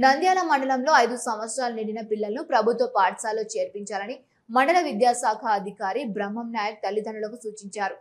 నంద్యాల మండలంలో 5 సంవత్సరాలు నిండిన పిల్లలను ప్రభుత్వ పాఠశాలలో చేర్పించాలని మండల విద్యాశాఖ అధికారి బ్రహ్మం నాయక్ తల్లిదండ్రులకు సూచించారు.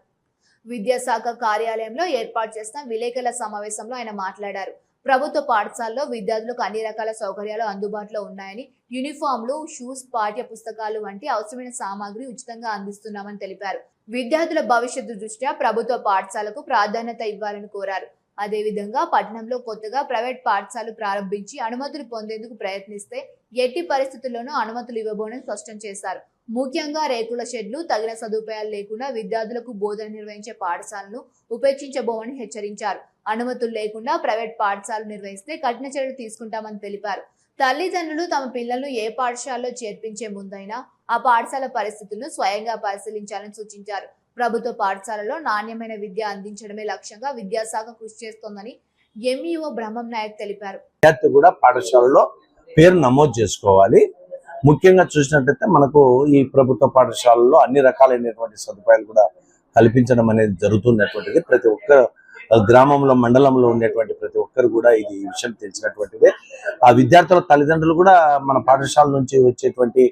విద్యాశాఖ కార్యాలయంలో ఏర్పాటు చేసిన విలేకరుల సమావేశంలో ఆయన మాట్లాడారు. ప్రభుత్వ పాఠశాలలో విద్యార్థులకు అన్ని రకాల సౌకర్యాలు అందుబాటులో ఉన్నాయని, యూనిఫామ్లు, షూస్, పాఠ్య పుస్తకాలు వంటి అవసరమైన సామాగ్రి ఉచితంగా అందిస్తున్నామని తెలిపారు. విద్యార్థుల భవిష్యత్తు దృష్ట్యా ప్రభుత్వ పాఠశాలకు ప్రాధాన్యత ఇవ్వాలని కోరారు. అదేవిధంగా పట్టణంలో కొత్తగా ప్రైవేట్ పాఠశాలలు ప్రారంభించి అనుమతులు పొందేందుకు ప్రయత్నిస్తే ఎట్టి పరిస్థితుల్లోనూ అనుమతులు ఇవ్వబోనని స్పష్టం చేశారు. ముఖ్యంగా రేకుల షెడ్లు, తగిన సదుపాయాలు లేకుండా విద్యార్థులకు బోధన నిర్వహించే పాఠశాలను ఉపేక్షించబోమని హెచ్చరించారు. అనుమతులు లేకుండా ప్రైవేట్ పాఠశాలలు నిర్వహిస్తే కఠిన చర్యలు తీసుకుంటామని తెలిపారు. తల్లిదండ్రులు తమ పిల్లలను ఏ పాఠశాలలో చేర్పించే ముందైనా ఆ పాఠశాల పరిస్థితులను స్వయంగా పరిశీలించాలని సూచించారు. ప్రభుత్వ పాఠశాలలో నాణ్యమైన విద్య అందించడమే లక్ష్యంగా విద్యాశాఖ కృషి చేస్తోందని ఎంఈఓ బ్రహ్మం నాయక్ తెలిపారు. విద్యార్థి కూడా పాఠశాలలో పేరు నమోదు చేసుకోవాలి. ముఖ్యంగా చూసినట్లయితే మనకు ఈ ప్రభుత్వ పాఠశాలలో అన్ని రకాలైనటువంటి సదుపాయాలు కూడా కల్పించడం అనేది జరుగుతున్నటువంటిది. ప్రతి ఒక్క గ్రామంలో, మండలంలో ఉండేటువంటి ప్రతి ఒక్కరు కూడా ఈ విషయం తెలిసినటువంటిదే. ఆ విద్యార్థుల తల్లిదండ్రులు కూడా మన పాఠశాల నుంచి వచ్చేటువంటి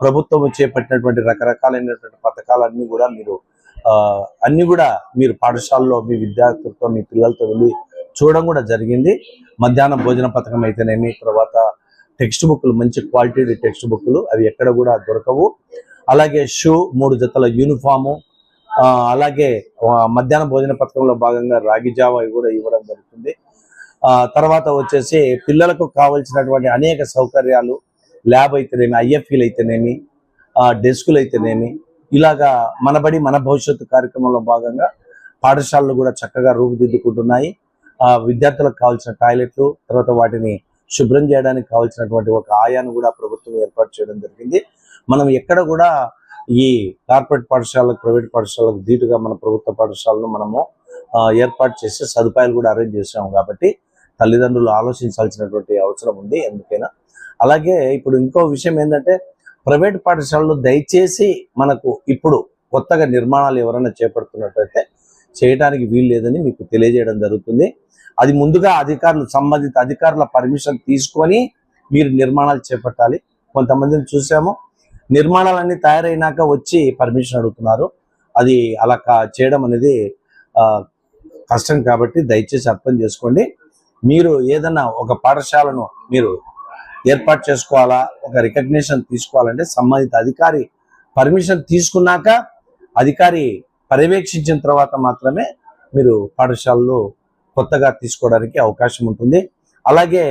ప్రభుత్వం చేపట్టినటువంటి రకరకాలైనటువంటి పథకాలన్నీ కూడా మీరు పాఠశాలలో మీ విద్యార్థులతో, మీ పిల్లలతో వెళ్ళి చూడడం కూడా జరిగింది. మధ్యాహ్నం భోజన పథకం అయితేనేమి, తర్వాత టెక్స్ట్ బుక్లు, మంచి క్వాలిటీ టెక్స్ట్ బుక్లు అవి ఎక్కడ కూడా దొరకవు. అలాగే షూ, 3 జతల యూనిఫాము, అలాగే మధ్యాహ్న భోజన పథకంలో భాగంగా రాగి జావా కూడా ఇవ్వడం జరుగుతుంది. తర్వాత వచ్చేసి పిల్లలకు కావాల్సినటువంటి అనేక సౌకర్యాలు, ల్యాబ్ అయితేనేమి, ఐఎఫ్ఈలు అయితేనేమి, డెస్కులు అయితేనేమి, ఇలాగా మనబడి మన భవిష్యత్తు కార్యక్రమంలో భాగంగా పాఠశాలలు కూడా చక్కగా రూపుదిద్దుకుంటున్నాయి. విద్యార్థులకు కావాల్సిన టాయిలెట్లు, తర్వాత వాటిని శుభ్రం చేయడానికి కావాల్సినటువంటి ఒక ఆయాను కూడా ప్రభుత్వం ఏర్పాటు చేయడం జరిగింది. మనం ఎక్కడ కూడా ఈ కార్పొరేట్ పాఠశాలకు, ప్రైవేట్ పాఠశాలకు ధీటుగా మన ప్రభుత్వ పాఠశాలను మనము ఏర్పాటు చేసే సదుపాయాలు కూడా అరేంజ్ చేసాము. కాబట్టి తల్లిదండ్రులు ఆలోచించాల్సినటువంటి అవసరం ఉంది ఎందుకైనా. అలాగే ఇప్పుడు ఇంకో విషయం ఏంటంటే, ప్రైవేట్ పాఠశాలలు దయచేసి మనకు ఇప్పుడు కొత్తగా నిర్మాణాలు ఎవరైనా చేపడుతున్నట్లయితే చేయడానికి వీలు లేదని మీకు తెలియజేయడం జరుగుతుంది. అది ముందుగా సంబంధిత అధికారుల పర్మిషన్ తీసుకొని మీరు నిర్మాణాలు చేపట్టాలి. కొంతమందిని చూసాము, నిర్మాణాలన్నీ తయారైనాక వచ్చి పర్మిషన్ అడుగుతున్నారు. అది అలా చేయడం అనేది కష్టం. కాబట్టి దయచేసి అర్థం చేసుకోండి. మీరు ఏదన్నా ఒక పాఠశాలను మీరు ఏర్పాటు చేసుకోవాలా, ఒక రికగ్నిషన్ తీసుకోవాలంటే సంబంధిత అధికారి పర్మిషన్ తీసుకున్నాక, అధికారి పర్యవేక్షించిన తర్వాత మాత్రమే మీరు పాఠశాలలో కొత్తగా తీసుకోవడానికి అవకాశం ఉంటుంది. అలాగే